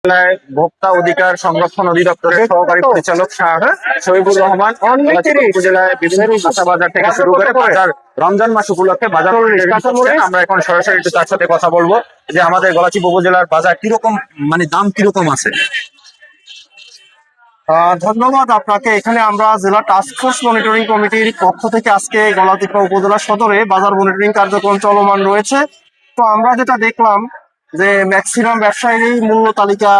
জেলায় ভোক্তা অধিকার সংরক্ষণ অধিদপ্তরের সহকারী পরিচালক শহীদুর রহমান উপজেলায় বিভিন্ন কাঁচা বাজার থেকে শুরু করে বাজার রমজান মাস উপলক্ষে বাজার আমরা এখন সরাসরি একটু তার সাথে কথা বলবো যে আমাদের গলাচিপ উপজেলার বাজার কিরকম, মানে দাম কিরকম আছে। ধন্যবাদ আপনাকে। এখানে আমরা জেলা টাস্কফোর্স মনিটরিং কমিটির পক্ষ থেকে আজকে গলাচিপা উপজেলা সদরে বাজার মনিটরিং কার্যক্রম চলমান রয়েছে। তো আমরা যেটা দেখলাম যে ম্যাক্সিমাম ব্যবসায়ী মূল্য তালিকা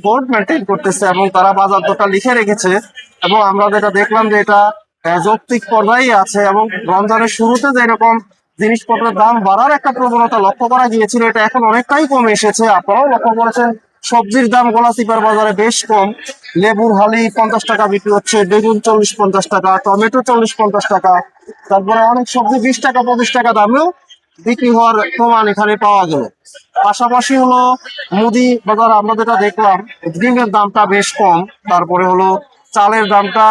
বোর্ড মেনটেন করতেছে এবং তারা বাজার দরটা লিখে রেখেছে, এবং আমরা যেটা দেখলাম যে এটা যৌক্তিক পর্যায়ে আছে এবং রমজানের শুরুতে যেরকম জিনিসপত্রের দাম বাড়ার একটা প্রবণতা লক্ষ্য করা গিয়েছিল, এটা এখন অনেকটাই কমে এসেছে। আপনারাও লক্ষ্য করেছেন সবজির দাম গলাচিপার বাজারে বেশ কম। লেবুর হালি 50 টাকা বিক্রি হচ্ছে, বেগুন 40-50 টাকা, টমেটো 40-50 টাকা, তারপরে অনেক সবজি 20 টাকা 25 টাকা দামেও বিক্রি হওয়ার প্রমাণ এখানে পাওয়া গেল। পাশাপাশি হলো মুদি বাজার আমরা যেটা দেখলাম, ডিমের দামটা বেশ কম। তারপরে হলো চালের দামটা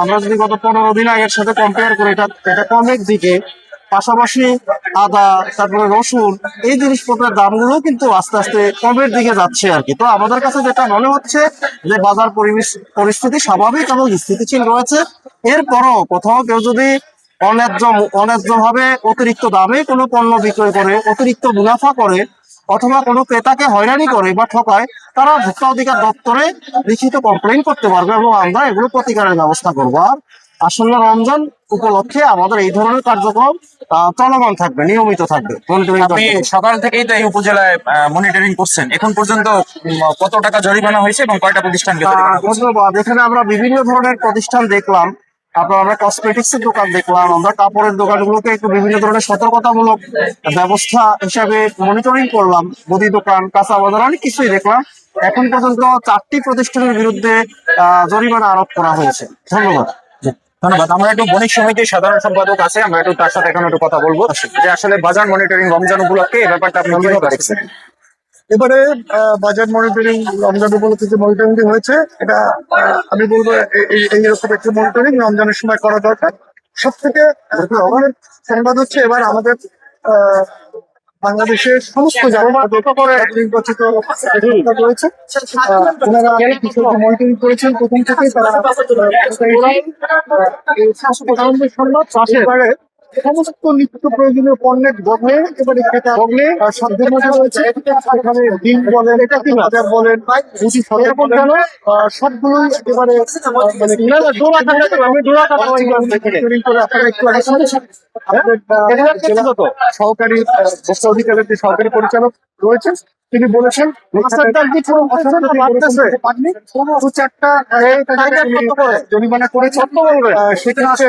আমরা যদি গত 15 দিন আগের সাথে কম্পেয়ার করি এটা কমের দিকে। পাশাপাশি আদা, তারপরে রসুন, এই জিনিসপত্রের দামগুলো কিন্তু আস্তে আস্তে কমের দিকে যাচ্ছে আর কি। তো আমাদের কাছে যেটা মনে হচ্ছে যে বাজার পরিস্থিতি স্বাভাবিক এবং স্থিতিশীল রয়েছে। এরপরও কোথাও কেউ যদি অন্যায্য ভাবে অতিরিক্ত দামে কোনো পণ্য বিক্রয় করে, অতিরিক্ত মুনাফা করে, অথবা কোনো ক্রেতাকে হয়রানি করে বা ঠকায়, তারা ভোক্তা অধিকার দপ্তরে লিখিত কমপ্লেইন করতে পারবে এবং আমরা এগুলো প্রতিকারের ব্যবস্থা করবো। আর আসন্ন রমজান উপলক্ষে আমাদের এই ধরনের কার্যক্রম চলমান থাকবে, নিয়মিত থাকবে। আপনি সকাল থেকেই তো এই উপজেলায় মনিটরিং করছেন, এখন পর্যন্ত কত টাকা জরিমানা হয়েছে এবং কয়টা প্রতিষ্ঠান? ধন্যবাদ। এখানে আমরা বিভিন্ন ধরনের প্রতিষ্ঠান দেখলাম। আমরা কসমেটিক্স এর দোকান দেখলাম, আমরা কাপড়ের দোকানগুলোকে একটু বিভিন্ন ধরনের সতর্কতামূলক ব্যবস্থা হিসাবে মনিটরিং করলাম। মুদি দোকান, কাঁচা বাজার, অনেক কিছুই দেখলাম। এখন পর্যন্ত 4টি প্রতিষ্ঠানের বিরুদ্ধে জরিমানা আরোপ করা হয়েছে। ধন্যবাদ। ধন্যবাদ। আমরা একটু বণিক সমিতির সাধারণ সম্পাদক আছে, আমরা একটু তার সাথে এখন একটু কথা বলবো যে আসলে বাজার মনিটরিং রমজান উপলক্ষে এই ব্যাপারটা আপনি কিভাবে দেখছেন। এবারে বাজার মনিটরিং রমজান উপলক্ষে যে মনিটরিং হয়েছে, এটা আমি বলবো এইরকম একটি মনিটরিং রমজানের সময় করা দরকার। সব থেকে আমাদের সংবাদ হচ্ছে এবার আমাদের বাংলাদেশের সমস্ত নির্বাচিত রয়েছে, ওনারা মনিটরিং করেছেন প্রথম থেকেই। তারা সংবাদ সমস্ত নিত্য প্রয়োজনীয় পণ্যের বদলে এবারে ক্রেতা সাধ্যের মধ্যে রয়েছে। এখানে ডিম বলেন, বাজার বলেন, সবগুলোই একেবারে সহকারী ভোক্তা অধিকারের যে সহকারী পরিচালক রয়েছেন, তিনি বলেছেন জরিমানা করেছে। সেটা হচ্ছে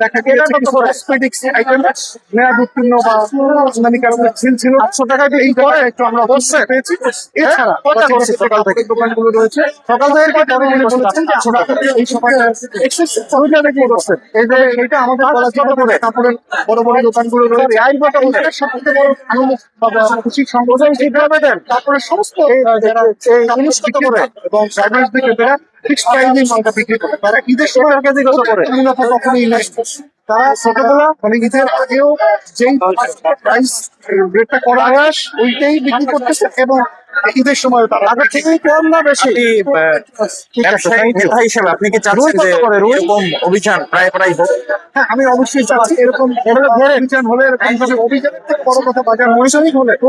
দেখা গেছে মেয়াদ উত্তীর্ণ বা আমদানি কারণে ছিল 800 টাকা দিয়ে একটু আমরা পেয়েছি। এছাড়া সকাল থেকে দোকানগুলো রয়েছে, সকাল থেকে এই সময়টা এই যে এটা আমাদের কাপড়ের বড় বড় দোকানগুলো রয়েছে। সবথেকে বড় খুশি সংগঠন তারপরে সমস্ত যারা এবং গার্মেন্টস বিক্রেতারা ফিক্সড প্রাইসে মালটা বিক্রি করে। তারা ঈদের সময় মুনাফা কখনোই নাই। তারা ছোটবেলা মানে ঈদের আগেও যেই প্রাইস রেটটা করা হয় ওইটাই বিক্রি করতেছে, এবং ঈদের সময় তারা আগের থেকেই কম না বেশি। নেতা হিসেবে আপনি কি চাচ্ছেন যে এরকম অভিযান প্রায় হোক? হ্যাঁ, আমি অবশ্যই চাচ্ছি এরকম অভিযান হলে, অভিযানের থেকে বড় কথা বাজার মনিটরিং হলে একটা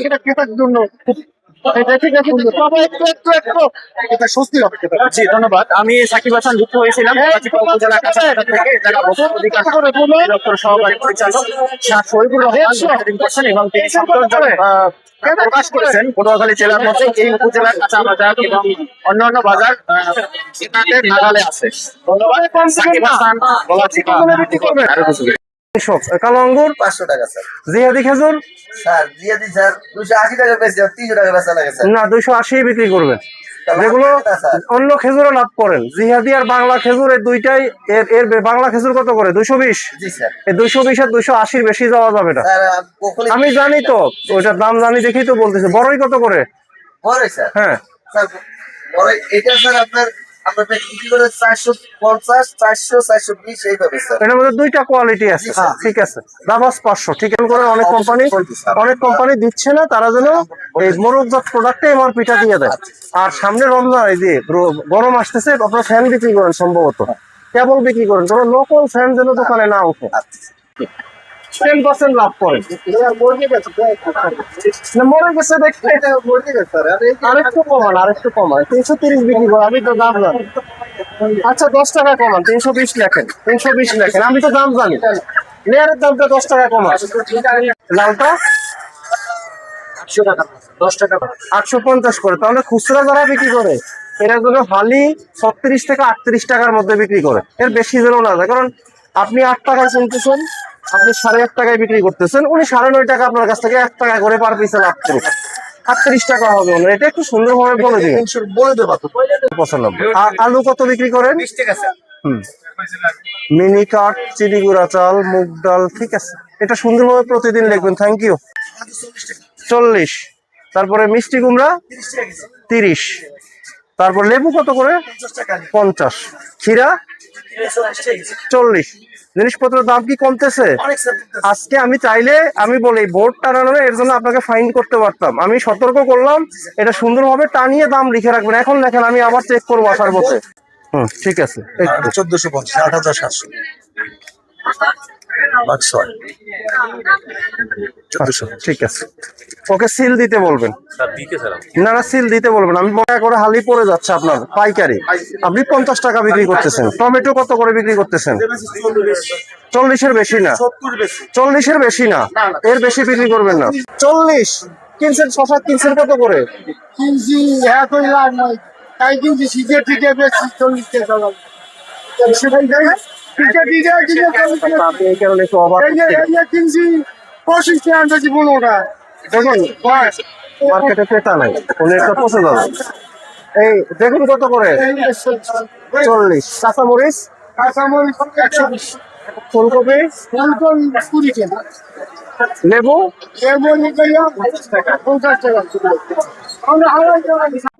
সেটা ক্রেতার জন্য স্বস্তি হবে। জি, ধন্যবাদ। আমি সাকিব হাসান যুক্ত হয়েছিলাম উপজেলা সহকারী পরিচালক শহীদুর রহমান করছেন, এবং তিনি প্রকাশ করেছেন পটুয়াখালী জেলার মধ্যে এই উপজেলার কাঁচা বাজার এবং অন্যান্য বাজার নাগালে আছে। ধন্যবাদ। সাকিব হাসান, গলাচিপা। কালো আঙ্গুর 500 টাকা স্যার। জিহাদি খেজুর স্যার জিয়াদি স্যার 280 টাকা বেশি, 300 টাকা বেচা লাগে স্যার। না, 280 বিক্রি করবেন। যেগুলো অন্য খেজুরও লাভ করেন, জিহাদি আর বাংলা খেজুর এই দুইটাই। এর বাংলা খেজুর কত করে? 220। জি স্যার। এই 220 আর 280 বেশি যাওয়া যাবে না। আমি জানি তো, ওইটার দাম জানি দেখি তো বলতেছে। বড়ই কত করে? বড়ই স্যার, হ্যাঁ স্যার বড়ই এটা স্যার আপনার আমরা বিক্রি করে 450, 400, 420 এইভাবে স্যার। এটার মধ্যে দুইটা কোয়ালিটি আছে, ঠিক আছে। দাবাস 500, ঠিক আছে। করে অনেক কোম্পানি দিচ্ছে না, তারা যেন এই মোরগজাত প্রোডাক্টে এমআরপিটা দিয়ে দেয়। আর সামনে রমজান, এই যে গরম আসতেছে, আপনারা ফ্যান বিক্রি করেন সম্ভবত, কেবল বিক্রি করেন, কোনো লোকাল ফ্যান যেন দোকানে না উঠে। 10% লাভ করেন। না, মরে গেছে দেখতে আরেকটু কমান 330 বিক্রি করে, আমি তো দাম জানি। আচ্ছা 10 টাকা কমান, 320 লেখেন, 320 লেখেন, আমি তো দাম জানি। লেয়ারের দামটা 10 টাকা কমান। লালটা 850 করে, তাহলে খুচরা যারা বিক্রি করে এরা যেন হালি 36 থেকে 38 টাকার মধ্যে বিক্রি করে, এর বেশি যেন না যায়। কারণ আপনি 8 টাকায় কিনতেছেন, আপনি 8.5 টাকায় বিক্রি করতেছেন, উনি 9.5 টাকা আপনার কাছ থেকে 1 টাকা করে পার পিসে লাভ করুন, 38 টাকা হবে ওনার। এটা একটু সুন্দরভাবে বলে দিবেন। বলে দেবা তো 95। আর আলু কত বিক্রি করেন? 20 টাকা স্যার। মিনি কাঠ, চিনি গুঁড়া চাল, মুগ ডাল, ঠিক আছে। এটা সুন্দরভাবে প্রতিদিন লিখবেন। Thank you. 40। তারপরে মিষ্টি কুমড়া 30। তারপর লেবু কত করে? 50। ক্ষীরা 40। জিনিসপত্রের দাম কি কমতেছে? আজকে আমি চাইলে আমি বলি বোর্ড টানানো, এর জন্য আপনাকে ফাইন করতে পারতাম। আমি সতর্ক করলাম, এটা সুন্দরভাবে টানিয়ে দাম লিখে রাখবেন। এখন লেখেন, আমি আবার চেক করবো আসার পথে। ঠিক আছে। 1450, 8700 ভাগ 6, 1400। ঠিক আছে, ওকে সিল দিতে বলবেন। না, সিল দিতে বলবেন। আমি মনে করে হালি পড়ে যাচ্ছে আপনার পাইকারি, আপনি 50 টাকা বিক্রি করতেছেন। টমেটো কত করে বিক্রি করতেছেন? 40-এর বেশি না, 40-এর বেশি না, এর বেশি বিক্রি করবেন না। 40 কিনছেন। শশা কিনছেন কত করে? কিনছি 1 লাখ নয়, তাই কিনছি শীতে টিকে বেশি 40 টাকা লাগে। আপনি এই কারণে একটু অবাক হচ্ছেন। কিনছি 25 টাকা জীবন ওটা। দেখুন মার্কেটে ক্রেতা নাই, উনি একটা পচে যাবে। এই দেখুন কত করে? 40। কাঁচামরিচ কাঁচামরিচ 120, ফুলকপি, ফুলকপি 20 টাকা, লেবু লেবু 50 টাকা। আমরা 2.5 টাকা